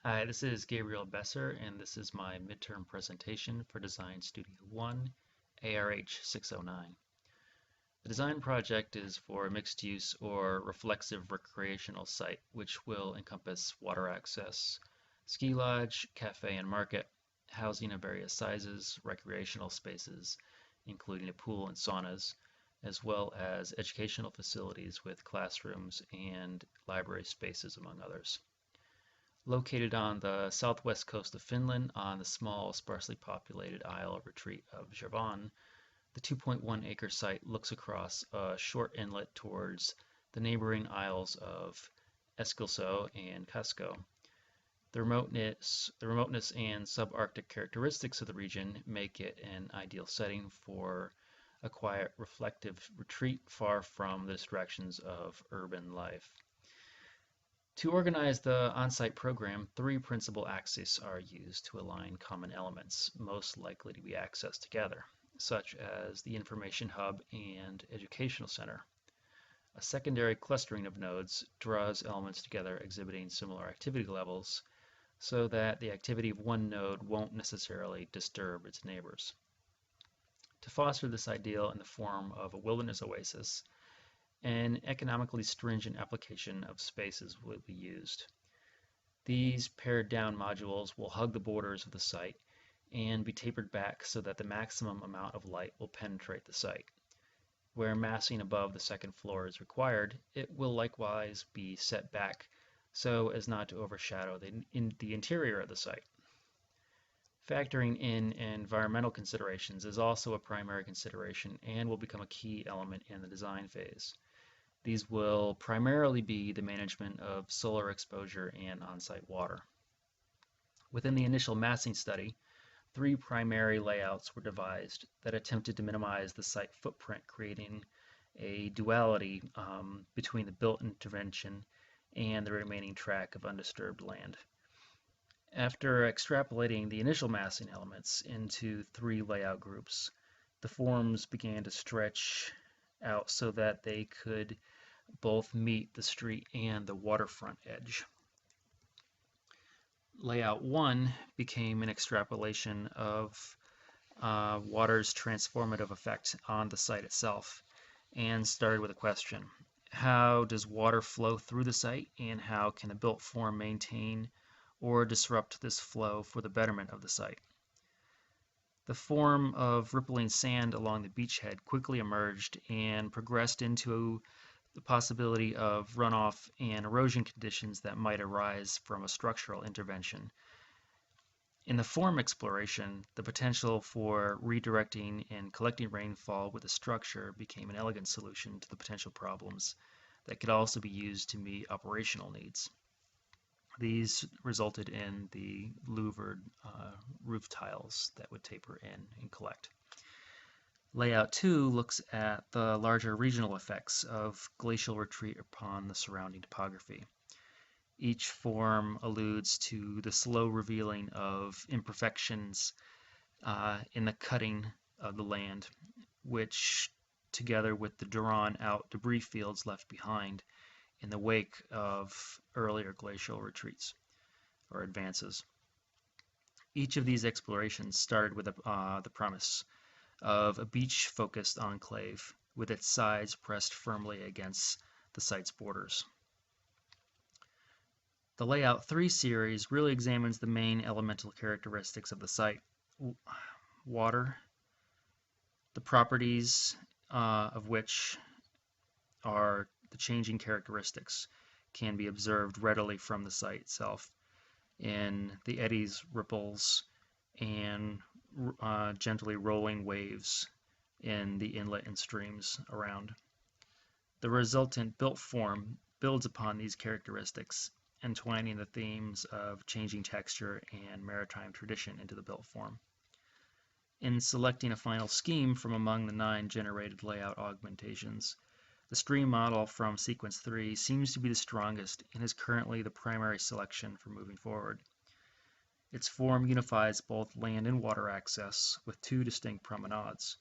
Hi, this is Gabriel Besser, and this is my midterm presentation for Design Studio 1, ARH 609. The design project is for a mixed-use or reflexive recreational site, which will encompass water access, ski lodge, cafe and market, housing of various sizes, recreational spaces, including a pool and saunas, as well as educational facilities with classrooms and library spaces, among others. Located on the southwest coast of Finland on the small, sparsely populated Isle retreat of Javon, the 2.1-acre site looks across a short inlet towards the neighboring isles of Eskilso and Kasko. The remoteness and subarctic characteristics of the region make it an ideal setting for a quiet, reflective retreat far from the distractions of urban life. To organize the on-site program, three principal axes are used to align common elements most likely to be accessed together, such as the Information Hub and Educational Center. A secondary clustering of nodes draws elements together exhibiting similar activity levels so that the activity of one node won't necessarily disturb its neighbors. To foster this ideal in the form of a wilderness oasis, an economically stringent application of spaces will be used. These pared down modules will hug the borders of the site and be tapered back so that the maximum amount of light will penetrate the site. Where massing above the second floor is required, it will likewise be set back so as not to overshadow the interior of the site. Factoring in environmental considerations is also a primary consideration and will become a key element in the design phase. These will primarily be the management of solar exposure and on-site water. Within the initial massing study, three primary layouts were devised that attempted to minimize the site footprint, creating a duality between the built intervention and the remaining tract of undisturbed land. After extrapolating the initial massing elements into three layout groups, the forms began to stretch out so that they could both meet the street and the waterfront edge. Layout 1 became an extrapolation of water's transformative effect on the site itself and started with a question. How does water flow through the site, and how can the built form maintain or disrupt this flow for the betterment of the site? The form of rippling sand along the beachhead quickly emerged and progressed into the possibility of runoff and erosion conditions that might arise from a structural intervention. In the form exploration, the potential for redirecting and collecting rainfall with a structure became an elegant solution to the potential problems that could also be used to meet operational needs. These resulted in the louvered roof tiles that would taper in and collect. Layout 2 looks at the larger regional effects of glacial retreat upon the surrounding topography. Each form alludes to the slow revealing of imperfections in the cutting of the land, which, together with the drawn-out debris fields left behind in the wake of earlier glacial retreats or advances. Each of these explorations started with the premise of a beach-focused enclave with its sides pressed firmly against the site's borders. The Layout 3 series really examines the main elemental characteristics of the site. Water, the properties of which are the changing characteristics, can be observed readily from the site itself in the eddies, ripples, and gently rolling waves in the inlet and streams around. The resultant built form builds upon these characteristics, entwining the themes of changing texture and maritime tradition into the built form. In selecting a final scheme from among the 9 generated layout augmentations, the stream model from sequence 3 seems to be the strongest and is currently the primary selection for moving forward. Its form unifies both land and water access with 2 distinct promenades.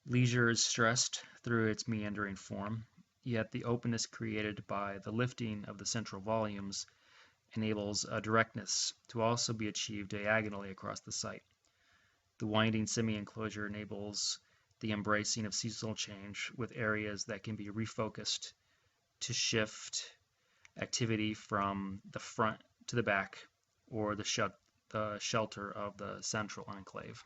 Leisure is stressed through its meandering form, yet the openness created by the lifting of the central volumes enables directness to also be achieved diagonally across the site. The winding semi-enclosure enables the embracing of seasonal change with areas that can be refocused to shift activity from the front to the back or the shelter of the central enclave.